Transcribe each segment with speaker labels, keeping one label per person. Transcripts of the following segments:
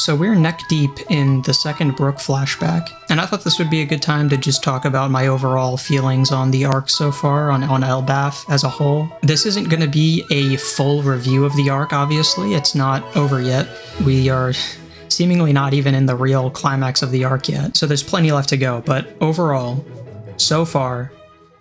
Speaker 1: So we're neck deep in the second Brook flashback, and I thought this would be a good time to just talk about my overall feelings on the arc so far, on Elbaf as a whole. This isn't going to be a full review of the arc, obviously. It's not over yet. We are seemingly not even in the real climax of the arc yet, so there's plenty left to go. But overall, so far,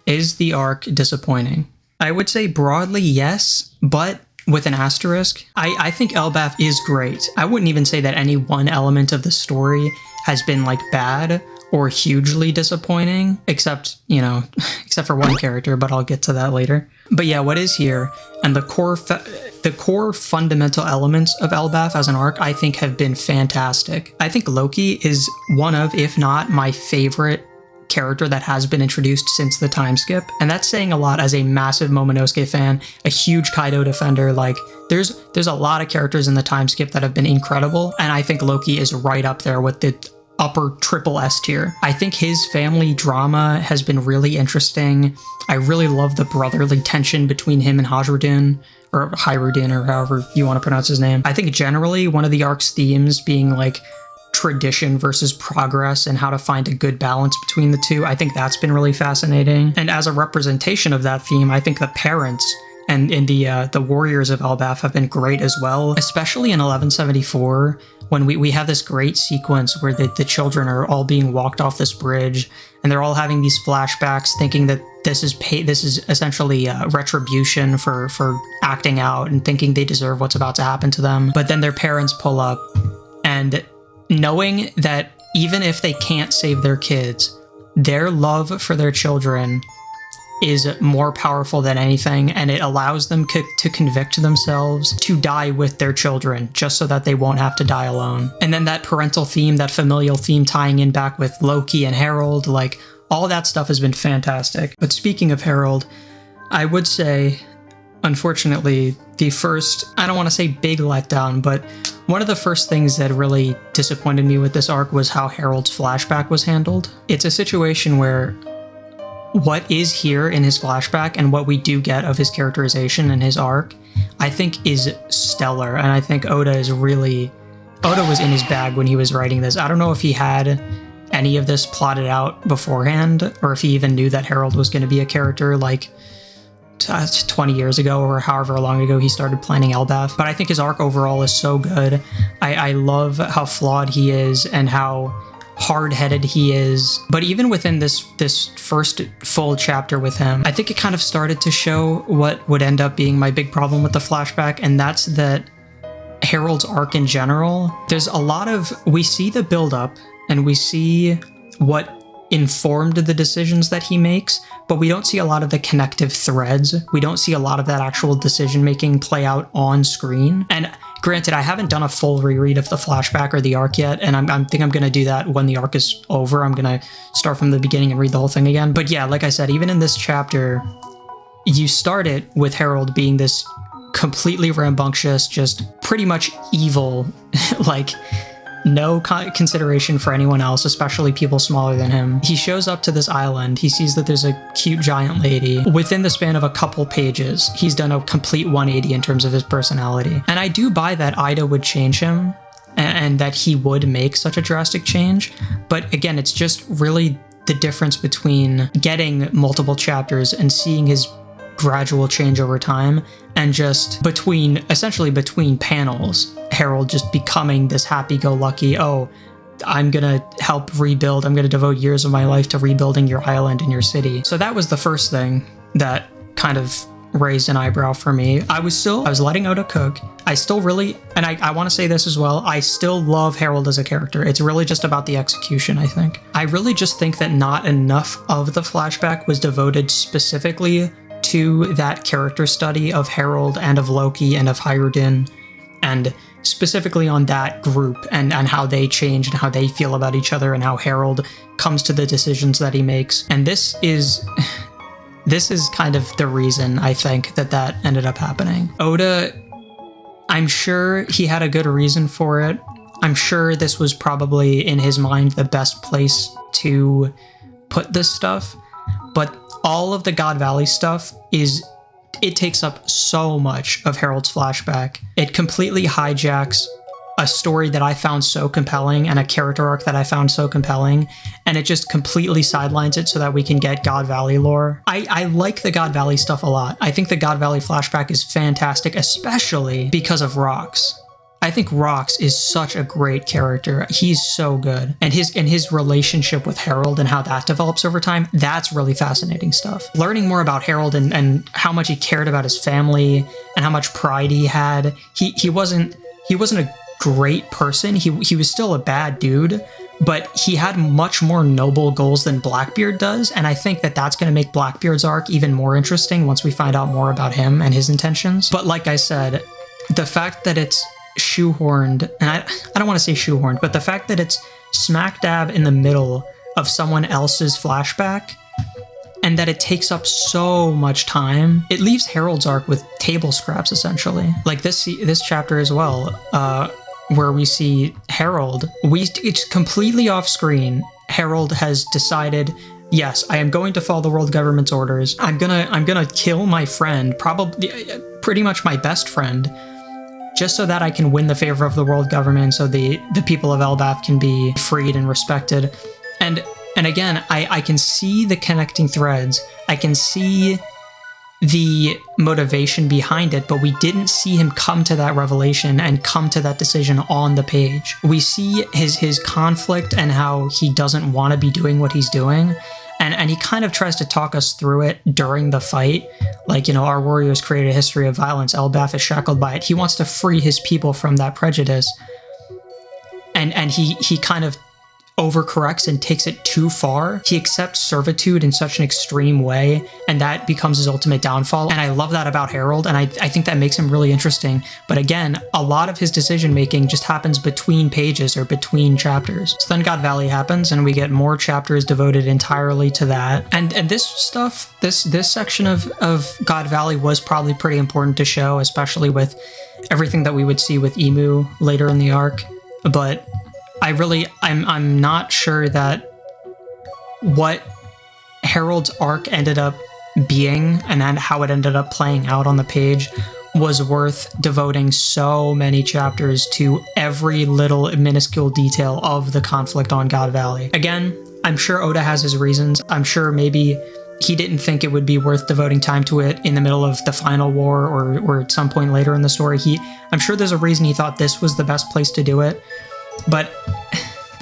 Speaker 1: is the arc disappointing? I would say broadly yes, but with an asterisk. I think Elbaf is great. I wouldn't even say that any one element of the story has been like bad or hugely disappointing, except, you know, except for one character, but I'll get to that later. But yeah, what is here, and the core fundamental elements of Elbaf as an arc, I think have been fantastic. I think Loki is one of, if not my favorite character that has been introduced since the time skip, and that's saying a lot as a massive Momonosuke fan, a huge Kaido defender. Like there's a lot of characters in the time skip that have been incredible, and I think Loki is right up there with the upper triple S tier. I think his family drama has been really interesting. I really love the brotherly tension between him and Hajrudin, or Hyrudin, or however you want to pronounce his name. I think generally one of the arc's themes being like tradition versus progress and how to find a good balance between the two. I think that's been really fascinating. And as a representation of that theme, I think the parents and in the warriors of Elbaf have been great as well, especially in 1174 when we have this great sequence where the children are all being walked off this bridge and they're all having these flashbacks thinking that this is essentially retribution for acting out and thinking they deserve what's about to happen to them. But then their parents pull up, and knowing that even if they can't save their kids, their love for their children is more powerful than anything, and it allows them to convict themselves to die with their children just so that they won't have to die alone. And then that parental theme, that familial theme tying in back with Loki and Harold, like all that stuff has been fantastic. But speaking of Harold, I would say, unfortunately, the first, I don't want to say big letdown, but one of the first things that really disappointed me with this arc was how Harold's flashback was handled. It's a situation where what is here in his flashback and what we do get of his characterization and his arc, I think is stellar. And I think Oda was in his bag when he was writing this. I don't know if he had any of this plotted out beforehand, or if he even knew that Harold was going to be a character like 20 years ago or however long ago he started planning Elbaf. But I think his arc overall is so good. I love how flawed he is and how hard-headed he is. But even within this first full chapter with him, I think it kind of started to show what would end up being my big problem with the flashback, and that's that Harold's arc in general, there's a lot of, we see the build-up and we see what informed the decisions that he makes, but we don't see a lot of the connective threads. We don't see a lot of that actual decision making play out on screen. And granted, I haven't done a full reread of the flashback or the arc yet, and I think I'm going to do that when the arc is over. I'm going to start from the beginning and read the whole thing again. But yeah, like I said, even in this chapter, you start it with Harold being this completely rambunctious, just pretty much evil, like no consideration for anyone else, especially people smaller than him. He shows up to this island. He sees that there's a cute giant lady. Within the span of a couple pages, he's done a complete 180 in terms of his personality. And I do buy that Ida would change him and that he would make such a drastic change. But again, it's just really the difference between getting multiple chapters and seeing his gradual change over time, and just essentially between panels, Harold just becoming this happy-go-lucky, oh, I'm gonna help rebuild, I'm gonna devote years of my life to rebuilding your island and your city. So that was the first thing that kind of raised an eyebrow for me. I was letting Oda cook. I still really, and I want to say this as well, I still love Harold as a character. It's really just about the execution, I think. I really just think that not enough of the flashback was devoted specifically to that character study of Harold and of Loki and of Hyrudin, and specifically on that group and how they change and how they feel about each other and how Harold comes to the decisions that he makes. And this is kind of the reason I think that ended up happening. Oda, I'm sure he had a good reason for it. I'm sure this was probably in his mind the best place to put this stuff, but all of the God Valley stuff it takes up so much of Harold's flashback. It completely hijacks a story that I found so compelling and a character arc that I found so compelling, and it just completely sidelines it so that we can get God Valley lore. I like the God Valley stuff a lot. I think the God Valley flashback is fantastic, especially because of Rox. I think Rox is such a great character. He's so good. And his relationship with Harold and how that develops over time, that's really fascinating stuff. Learning more about Harold and how much he cared about his family and how much pride he had. He wasn't a great person. He was still a bad dude, but he had much more noble goals than Blackbeard does, and I think that that's going to make Blackbeard's arc even more interesting once we find out more about him and his intentions. But like I said, the fact that it's shoehorned, and I don't want to say shoehorned, but the fact that it's smack dab in the middle of someone else's flashback, and that it takes up so much time, it leaves Harold's arc with table scraps, essentially. Like this chapter as well, where we see Harold, it's completely off screen. Harold has decided, yes, I am going to follow the world government's orders. I'm gonna kill my friend, probably pretty much my best friend, just so that I can win the favor of the world government, so the people of Elbaf can be freed and respected. And again, I can see the connecting threads. I can see the motivation behind it, but we didn't see him come to that revelation and come to that decision on the page. We see his conflict and how he doesn't want to be doing what he's doing. And he kind of tries to talk us through it during the fight. Like, you know, our warriors create a history of violence. Elbaf is shackled by it. He wants to free his people from that prejudice. And he kind of overcorrects and takes it too far. He accepts servitude in such an extreme way, and that becomes his ultimate downfall. And I love that about Harold, and I think that makes him really interesting. But again, a lot of his decision making just happens between pages or between chapters. So then God Valley happens, and we get more chapters devoted entirely to that. And this stuff, this section of God Valley was probably pretty important to show, especially with everything that we would see with Emu later in the arc. But I'm not sure that what Harold's arc ended up being and then how it ended up playing out on the page was worth devoting so many chapters to every little minuscule detail of the conflict on God Valley. Again, I'm sure Oda has his reasons. I'm sure maybe he didn't think it would be worth devoting time to it in the middle of the final war or at some point later in the story. I'm sure there's a reason he thought this was the best place to do it. But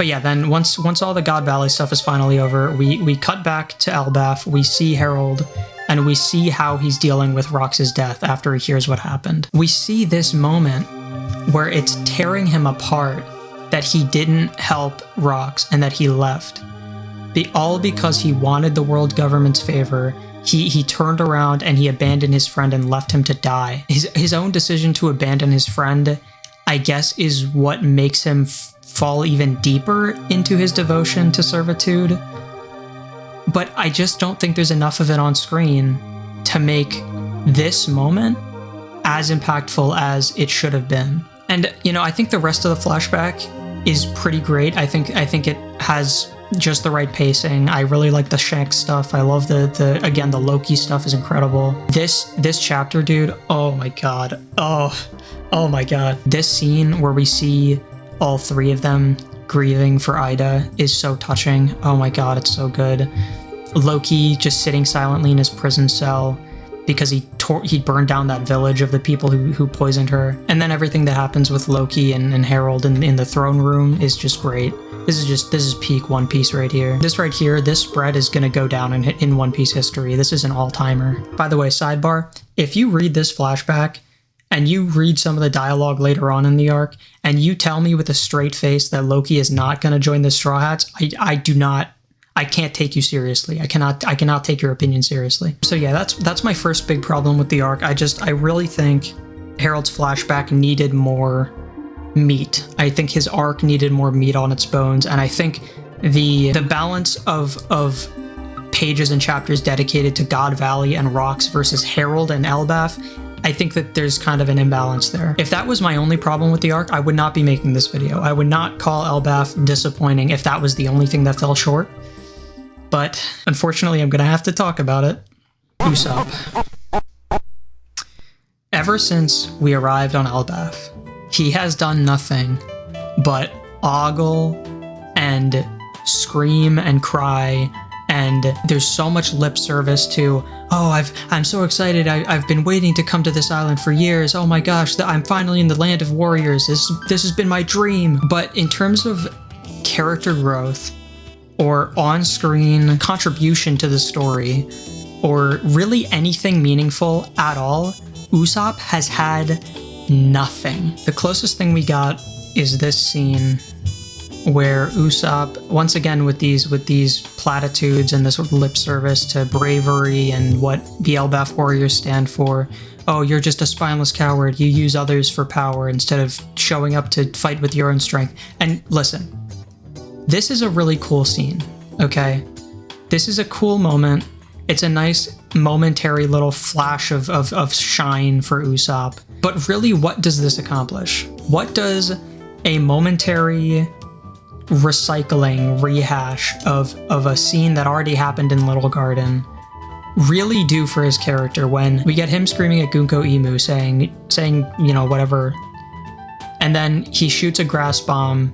Speaker 1: yeah, then once all the God Valley stuff is finally over, we cut back to Elbaf, we see Harold, and we see how he's dealing with Rox's death after he hears what happened. We see this moment where it's tearing him apart that he didn't help Rox and that he left. All because he wanted the world government's favor. He turned around and he abandoned his friend and left him to die. His own decision to abandon his friend, I guess, is what makes him fall even deeper into his devotion to servitude. But I just don't think there's enough of it on screen to make this moment as impactful as it should have been. And, you know, I think the rest of the flashback is pretty great. I think it has just the right pacing. I really like the Shanks stuff. I love the Loki stuff is incredible. This chapter, dude, oh my god. Oh my god. This scene where we see all three of them grieving for Ida is so touching. Oh my god, it's so good. Loki just sitting silently in his prison cell because he burned down that village of the people who poisoned her. And then everything that happens with Loki and Harold in the throne room is just great. This is peak One Piece right here. This spread is gonna go down in One Piece history. This is an all-timer. By the way, sidebar, if you read this flashback and you read some of the dialogue later on in the arc, and you tell me with a straight face that Loki is not gonna join the Straw Hats, I can't take you seriously. I cannot take your opinion seriously. So yeah, that's my first big problem with the arc. I really think Harold's flashback needed more meat. I think his arc needed more meat on its bones, and I think the balance of pages and chapters dedicated to God Valley and Rox versus Harold and Elbaf, I think that there's kind of an imbalance there. If that was my only problem with the arc, I would not be making this video. I would not call Elbaf disappointing if that was the only thing that fell short. But unfortunately, I'm gonna have to talk about it. Usopp. Ever since we arrived on Elbaf, he has done nothing but ogle and scream and cry, and there's so much lip service to, oh, I'm so excited, I've been waiting to come to this island for years, oh my gosh, I'm finally in the land of warriors, this has been my dream. But in terms of character growth or on-screen contribution to the story, or really anything meaningful at all, Usopp has had nothing. The closest thing we got is this scene where Usopp, once again with these platitudes and this sort of lip service to bravery and what the Elbaf warriors stand for. Oh, you're just a spineless coward. You use others for power instead of showing up to fight with your own strength. And listen, this is a really cool scene, okay? This is a cool moment. It's a nice momentary little flash of shine for Usopp. But really, what does this accomplish? What does a momentary recycling, rehash of a scene that already happened in Little Garden really do for his character when we get him screaming at Gunko Emu saying, you know, whatever, and then he shoots a grass bomb,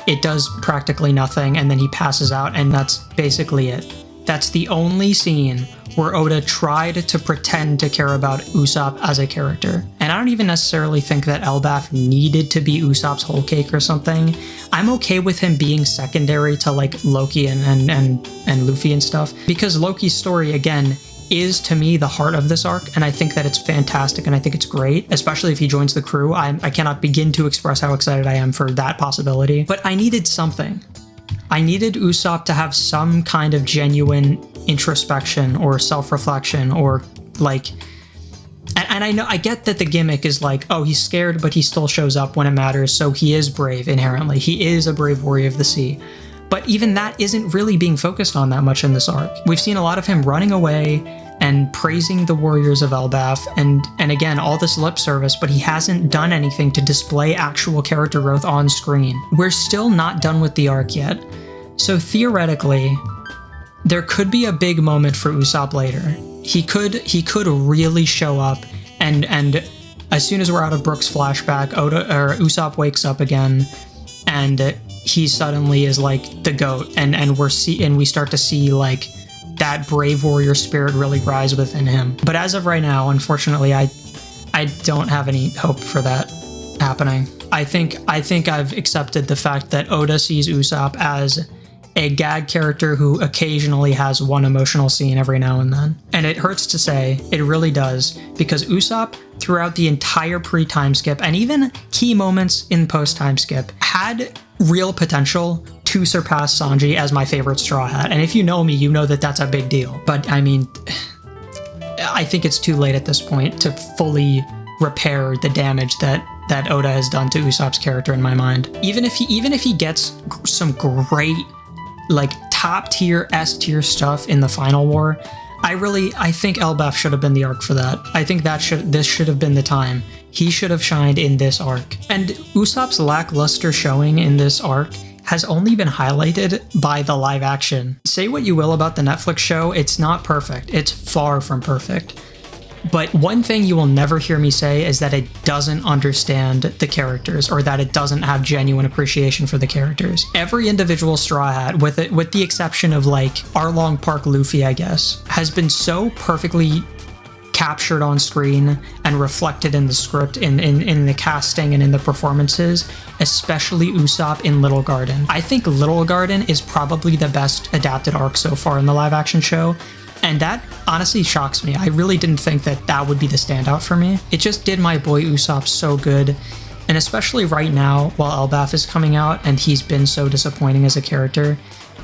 Speaker 1: it does practically nothing, and then he passes out, and that's basically it. That's the only scene where Oda tried to pretend to care about Usopp as a character. And I don't even necessarily think that Elbaf needed to be Usopp's whole cake or something. I'm okay with him being secondary to like Loki and Luffy and stuff, because Loki's story, again, is to me the heart of this arc, and I think that it's fantastic and I think it's great, especially if he joins the crew. I cannot begin to express how excited I am for that possibility. But I needed something. I needed Usopp to have some kind of genuine introspection or self-reflection, or like, and I get that the gimmick is like, oh, he's scared, but he still shows up when it matters, so he is brave inherently. He is a brave warrior of the sea. But even that isn't really being focused on that much in this arc. We've seen a lot of him running away and praising the warriors of Elbaf, and again, all this lip service, but he hasn't done anything to display actual character growth on screen. We're still not done with the arc yet. So theoretically, there could be a big moment for Usopp later. He could really show up, and as soon as we're out of Brook's flashback, Usopp wakes up again, and he suddenly is like the GOAT, and we start to see like that brave warrior spirit really rise within him. But as of right now, unfortunately, I don't have any hope for that happening. I think I've accepted the fact that Oda sees Usopp as a gag character who occasionally has one emotional scene every now and then. And it hurts to say, it really does, because Usopp, throughout the entire pre-time skip, and even key moments in post-time skip, had real potential to surpass Sanji as my favorite Straw Hat. And if you know me, you know that that's a big deal. But I mean, I think it's too late at this point to fully repair the damage that Oda has done to Usopp's character in my mind. Even if he gets some great, like, top tier, S tier stuff in the final war, I think Elbaf should have been the arc for that. I think this should have been the time. He should have shined in this arc. And Usopp's lackluster showing in this arc has only been highlighted by the live action. Say what you will about the Netflix show, it's not perfect. It's far from perfect. But one thing you will never hear me say is that it doesn't understand the characters, or that it doesn't have genuine appreciation for the characters. Every individual Straw Hat, with the exception of like Arlong Park Luffy, I guess, has been so perfectly captured on screen and reflected in the script, in the casting and in the performances, especially Usopp in Little Garden. I think Little Garden is probably the best adapted arc so far in the live action show. And that honestly shocks me. I really didn't think that would be the standout for me. It just did my boy Usopp so good. And especially right now, while Elbaf is coming out and he's been so disappointing as a character,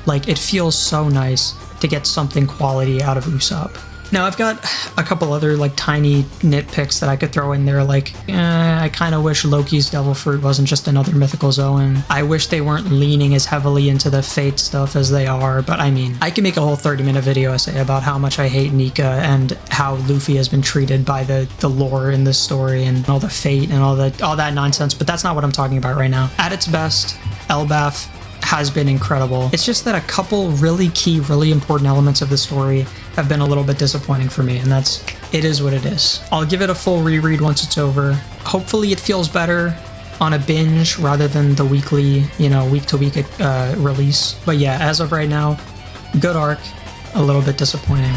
Speaker 1: like, it feels so nice to get something quality out of Usopp. Now, I've got a couple other, like, tiny nitpicks that I could throw in there, like, I kind of wish Loki's Devil Fruit wasn't just another mythical Zoan. I wish they weren't leaning as heavily into the Fate stuff as they are, but I mean, I can make a whole 30-minute video essay about how much I hate Nika and how Luffy has been treated by the lore in this story and all the Fate and all that nonsense, but that's not what I'm talking about right now. At its best, Elbaf has been incredible. It's just that a couple really key, really important elements of the story have been a little bit disappointing for me, and it is what it is. I'll give it a full reread once it's over. Hopefully it feels better. on a binge rather than the weekly, week-to-week release. But yeah, as of right now, good arc, a little bit disappointing.